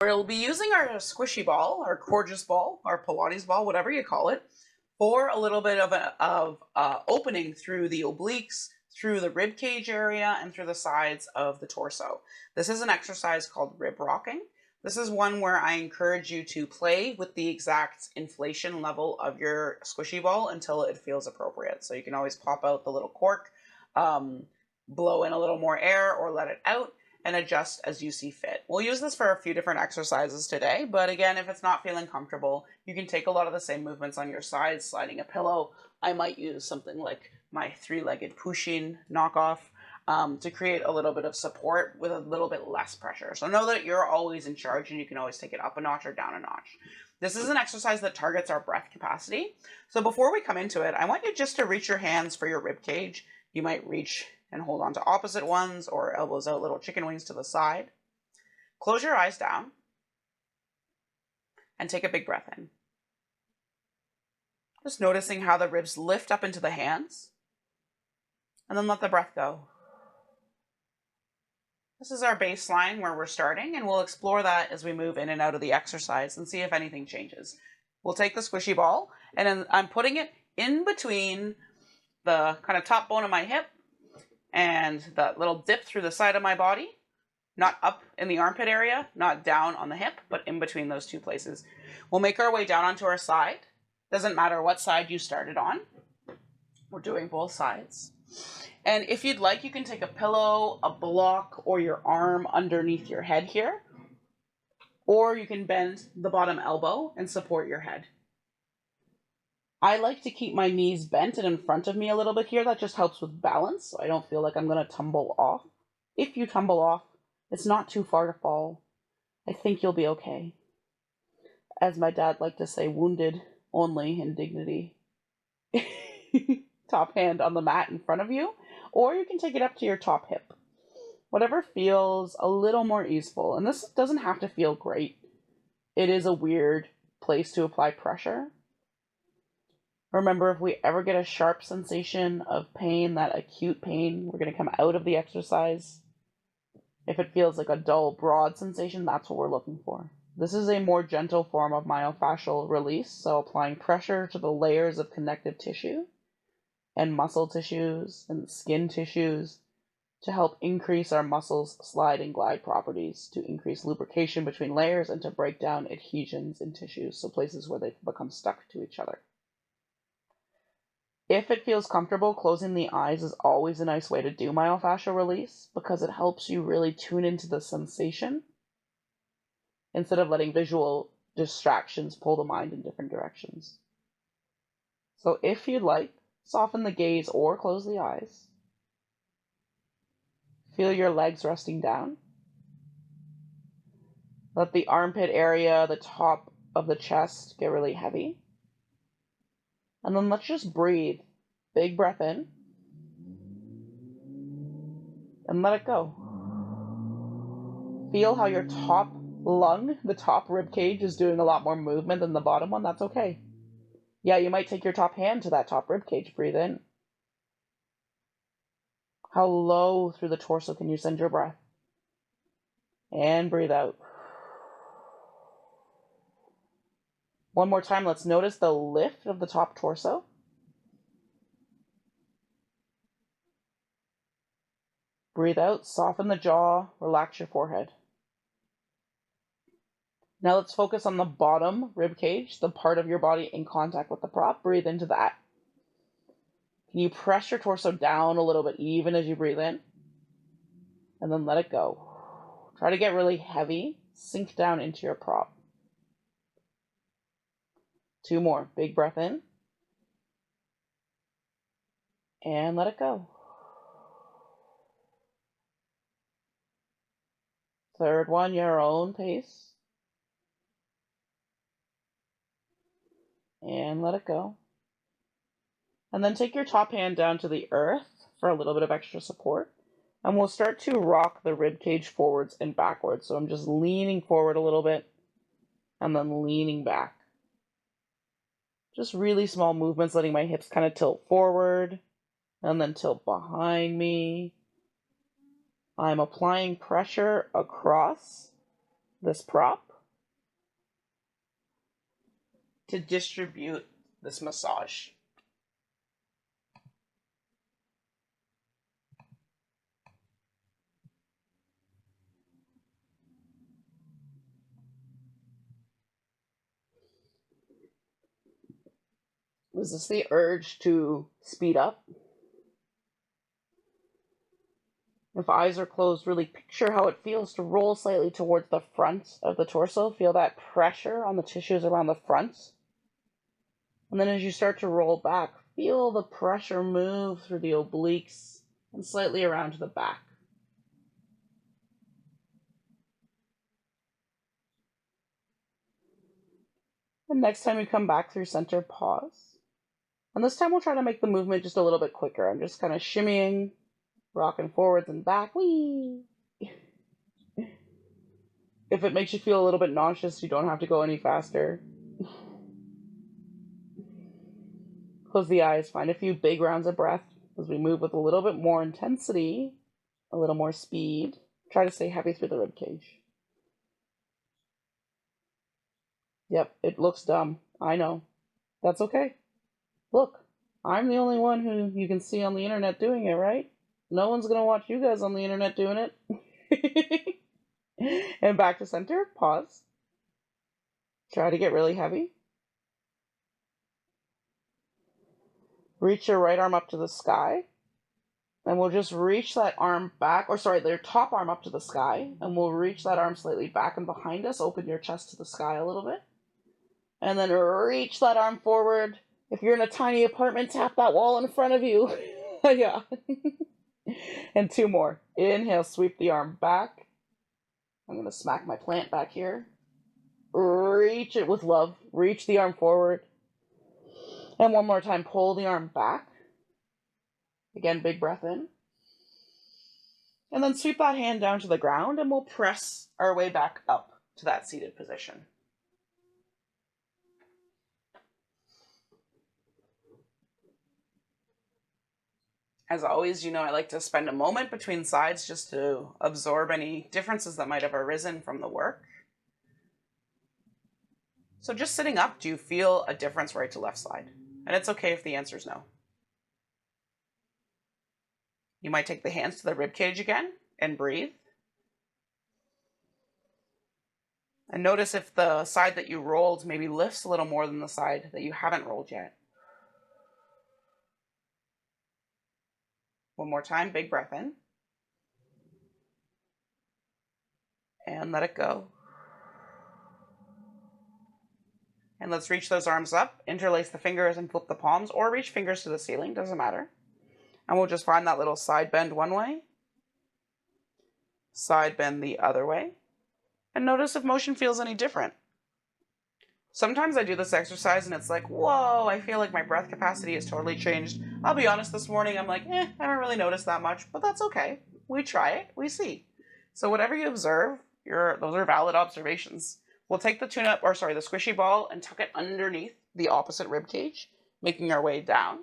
We'll be using our squishy ball, our gorgeous ball, our Pilates ball, whatever you call it, for a little bit of opening through the obliques, through the rib cage area, and through the sides of the torso. This is an exercise called rib rocking. This is one where I encourage you to play with the exact inflation level of your squishy ball until it feels appropriate. So you can always pop out the little cork, blow in a little more air, or let it out, and adjust as you see fit. We'll use this for a few different exercises today, but again, if it's not feeling comfortable, you can take a lot of the same movements on your sides, sliding a pillow. I might use something like my three-legged pushing knockoff to create a little bit of support with a little bit less pressure. So know that you're always in charge and you can always take it up a notch or down a notch. This is an exercise that targets our breath capacity. So before we come into it, I want you just to reach your hands for your rib cage. You might reach and hold on to opposite ones or elbows out, little chicken wings to the side. Close your eyes down and take a big breath in. Just noticing how the ribs lift up into the hands, and then let the breath go. This is our baseline where we're starting, and we'll explore that as we move in and out of the exercise and see if anything changes. We'll take the squishy ball, and then I'm putting it in between the kind of top bone of my hip and that little dip through the side of my body, not up in the armpit area, not down on the hip, but in between those two places. We'll make our way down onto our side. Doesn't matter what side you started on. We're doing both sides. And if you'd like, you can take a pillow, a block, or your arm underneath your head here. Or you can bend the bottom elbow and support your head. I like to keep my knees bent and in front of me a little bit here. That just helps with balance, so I don't feel like I'm going to tumble off. If you tumble off, it's not too far to fall. I think you'll be okay. As my dad liked to say, wounded only in dignity. Top hand on the mat in front of you, or you can take it up to your top hip. Whatever feels a little more easeful. And this doesn't have to feel great. It is a weird place to apply pressure. Remember, if we ever get a sharp sensation of pain, that acute pain, we're going to come out of the exercise. If it feels like a dull, broad sensation, that's what we're looking for. This is a more gentle form of myofascial release, so applying pressure to the layers of connective tissue and muscle tissues and skin tissues to help increase our muscles' slide and glide properties, to increase lubrication between layers, and to break down adhesions in tissues, so places where they become stuck to each other. If it feels comfortable, closing the eyes is always a nice way to do myofascial release because it helps you really tune into the sensation instead of letting visual distractions pull the mind in different directions. So if you'd like, soften the gaze or close the eyes. Feel your legs resting down. Let the armpit area, the top of the chest, get really heavy. And then let's just breathe. Big breath in. And let it go. Feel how your top lung, the top rib cage, is doing a lot more movement than the bottom one. That's okay. Yeah, you might take your top hand to that top rib cage. Breathe in. How low through the torso can you send your breath? And breathe out. One more time, let's notice the lift of the top torso. Breathe out, soften the jaw, relax your forehead. Now let's focus on the bottom rib cage, the part of your body in contact with the prop. Breathe into that. Can you press your torso down a little bit even as you breathe in? And then let it go. Try to get really heavy. Sink down into your prop. 2 more. Big breath in. And let it go. 3rd one, your own pace. And let it go. And then take your top hand down to the earth for a little bit of extra support. And we'll start to rock the rib cage forwards and backwards. So I'm just leaning forward a little bit and then leaning back. Just really small movements, letting my hips kind of tilt forward and then tilt behind me. I'm applying pressure across this prop. to distribute this massage. Was this the urge to speed up? If eyes are closed, really picture how it feels to roll slightly towards the front of the torso. Feel that pressure on the tissues around the front. And then as you start to roll back, feel the pressure move through the obliques and slightly around to the back. And next time you come back through center, pause. And this time we'll try to make the movement just a little bit quicker. I'm just kind of shimmying, rocking forwards and back. Whee! If it makes you feel a little bit nauseous, you don't have to go any faster. Close the eyes, find a few big rounds of breath as we move with a little bit more intensity, a little more speed. Try to stay heavy through the ribcage. Yep, it looks dumb. I know. That's okay. Look, I'm the only one who you can see on the internet doing it, right? No one's gonna watch you guys on the internet doing it. And back to center, pause. Try to get really heavy. Reach your right arm up to the sky. And we'll just reach that arm back, or sorry, their top arm up to the sky. And we'll reach that arm slightly back and behind us. Open your chest to the sky a little bit. And then reach that arm forward. If you're in a tiny apartment, tap that wall in front of you. Yeah. And 2 more. Inhale, sweep the arm back. I'm going to smack my plant back here. Reach it with love. Reach the arm forward. And 1 more time, pull the arm back. Again, big breath in. And then sweep that hand down to the ground and we'll press our way back up to that seated position. As always, I like to spend a moment between sides just to absorb any differences that might have arisen from the work. So just sitting up, do you feel a difference right to left side? And it's okay if the answer is no. You might take the hands to the rib cage again and breathe. And notice if the side that you rolled maybe lifts a little more than the side that you haven't rolled yet. 1 more time, big breath in. And let it go. And let's reach those arms up, interlace the fingers and flip the palms, or reach fingers to the ceiling, doesn't matter. And we'll just find that little side bend one way, side bend the other way, and notice if motion feels any different. Sometimes I do this exercise and it's like, whoa, I feel like my breath capacity has totally changed. I'll be honest, this morning I'm like, I haven't really noticed that much, but that's okay. We try it, we see. So whatever you observe, those are valid observations. We'll take the the squishy ball and tuck it underneath the opposite rib cage, making our way down.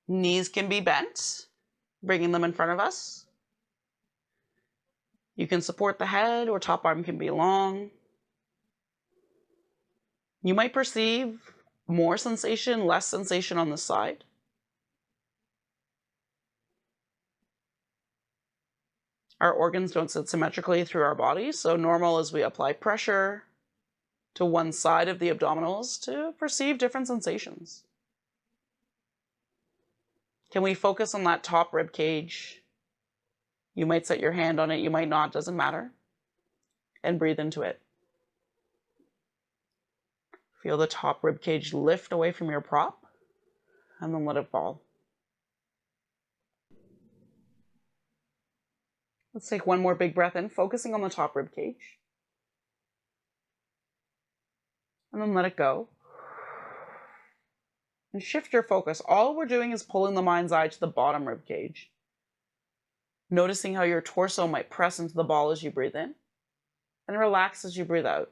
Knees can be bent, bringing them in front of us. You can support the head, or top arm can be long. You might perceive more sensation, less sensation on the side. Our organs don't sit symmetrically through our body, so normal is we apply pressure to one side of the abdominals to perceive different sensations. Can we focus on that top rib cage? You might set your hand on it, you might not, doesn't matter. And breathe into it. Feel the top rib cage lift away from your prop, and then let it fall. Let's take 1 more big breath in, focusing on the top rib cage. And then let it go. And shift your focus. All we're doing is pulling the mind's eye to the bottom rib cage. Noticing how your torso might press into the ball as you breathe in, and relax as you breathe out.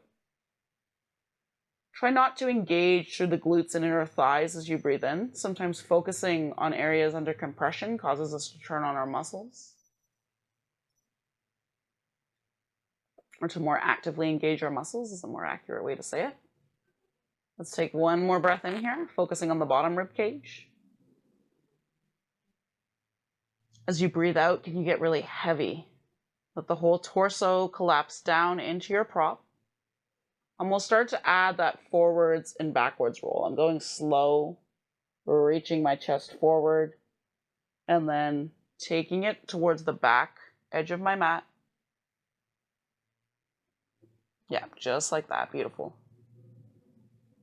Try not to engage through the glutes and inner thighs as you breathe in. Sometimes focusing on areas under compression causes us to turn on our muscles. or to more actively engage our muscles is a more accurate way to say it. Let's take one more breath in here, focusing on the bottom rib cage. As you breathe out, can you get really heavy? Let the whole torso collapse down into your prop. And we'll start to add that forwards and backwards roll. I'm going slow, reaching my chest forward, and then taking it towards the back edge of my mat. Yeah, just like that. Beautiful.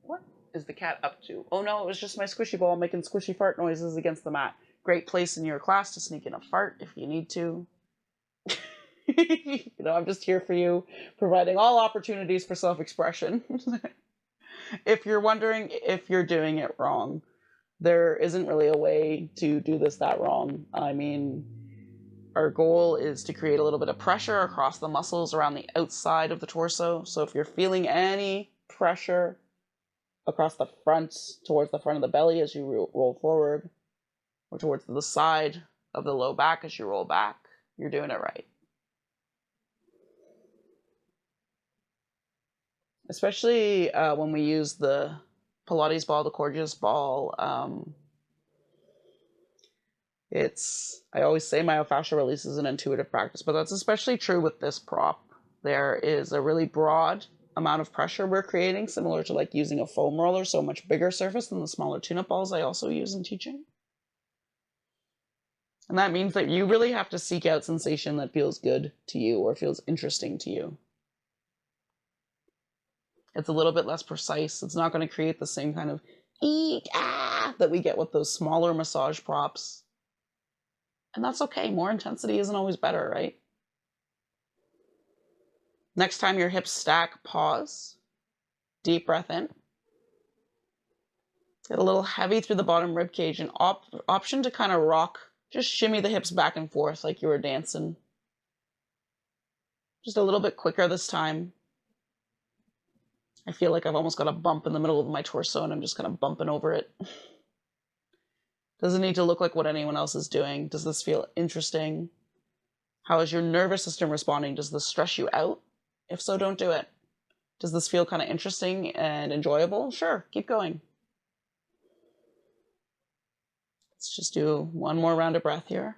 What is the cat up to? Oh no, it was just my squishy ball making squishy fart noises against the mat. Great place in your class to sneak in a fart if you need to. I'm just here for you, providing all opportunities for self-expression. If you're wondering if you're doing it wrong, there isn't really a way to do this that wrong. I mean, our goal is to create a little bit of pressure across the muscles around the outside of the torso. So if you're feeling any pressure across the front, towards the front of the belly as you roll forward, or towards the side of the low back as you roll back, you're doing it right. Especially when we use the Pilates ball, the Coregeous ball. I always say myofascial release is an intuitive practice, but that's especially true with this prop. There is a really broad amount of pressure we're creating, similar to like using a foam roller, so a much bigger surface than the smaller tune-up balls I also use in teaching. And that means that you really have to seek out sensation that feels good to you or feels interesting to you. It's a little bit less precise. It's not going to create the same kind of eek, ah, that we get with those smaller massage props. And that's okay. More intensity isn't always better, right? Next time your hips stack, pause. Deep breath in. Get a little heavy through the bottom rib cage, and option to kind of rock. Just shimmy the hips back and forth like you were dancing. Just a little bit quicker this time. I feel like I've almost got a bump in the middle of my torso and I'm just kind of bumping over it. Doesn't need to look like what anyone else is doing. Does this feel interesting? How is your nervous system responding? Does this stress you out? If so, don't do it. Does this feel kind of interesting and enjoyable? Sure, keep going. Let's just do one more round of breath here.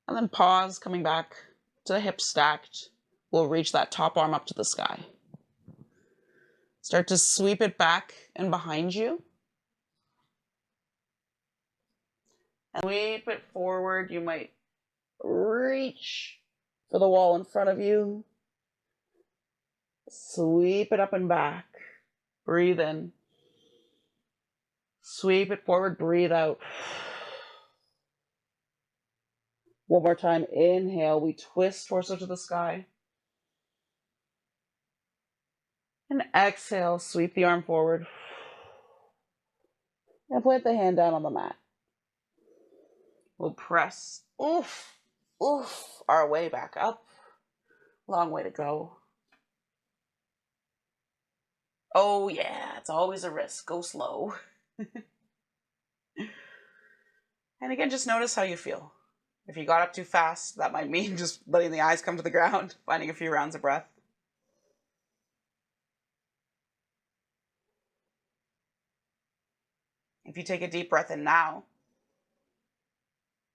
And then pause, coming back to the hips stacked. We'll reach that top arm up to the sky. Start to sweep it back and behind you. And sweep it forward. You might reach for the wall in front of you. Sweep it up and back. Breathe in. Sweep it forward, breathe out. One more time, inhale, we twist torso to the sky. And exhale, sweep the arm forward. And put the hand down on the mat. We'll press, our way back up. Long way to go. Oh yeah, it's always a risk. Go slow. And again, just notice how you feel. If you got up too fast, that might mean just letting the eyes come to the ground, finding a few rounds of breath. If you take a deep breath in now,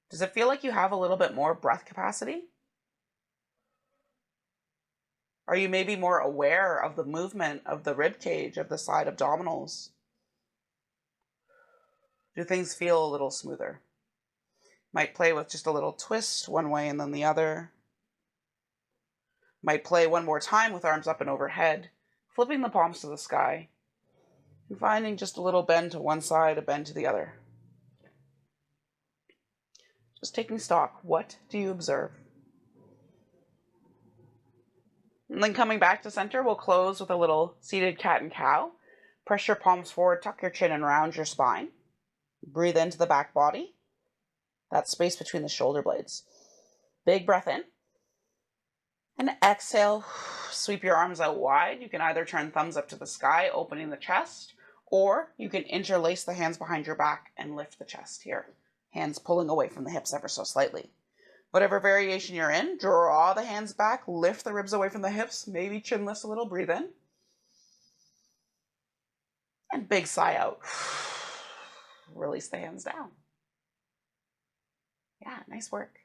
does it feel like you have a little bit more breath capacity? Are you maybe more aware of the movement of the rib cage, of the side abdominals? Do things feel a little smoother? Might play with just a little twist one way and then the other. Might play one more time with arms up and overhead, flipping the palms to the sky, and finding just a little bend to one side, a bend to the other. Just taking stock. What do you observe? And then coming back to center, we'll close with a little seated cat and cow. Press your palms forward, tuck your chin and round your spine. Breathe into the back body. That space between the shoulder blades. Big breath in. And exhale, sweep your arms out wide. You can either turn thumbs up to the sky, opening the chest, or you can interlace the hands behind your back and lift the chest here. Hands pulling away from the hips ever so slightly. Whatever variation you're in, draw the hands back, lift the ribs away from the hips, maybe chin lifts a little, breathe in. And big sigh out. Release the hands down. Yeah, nice work.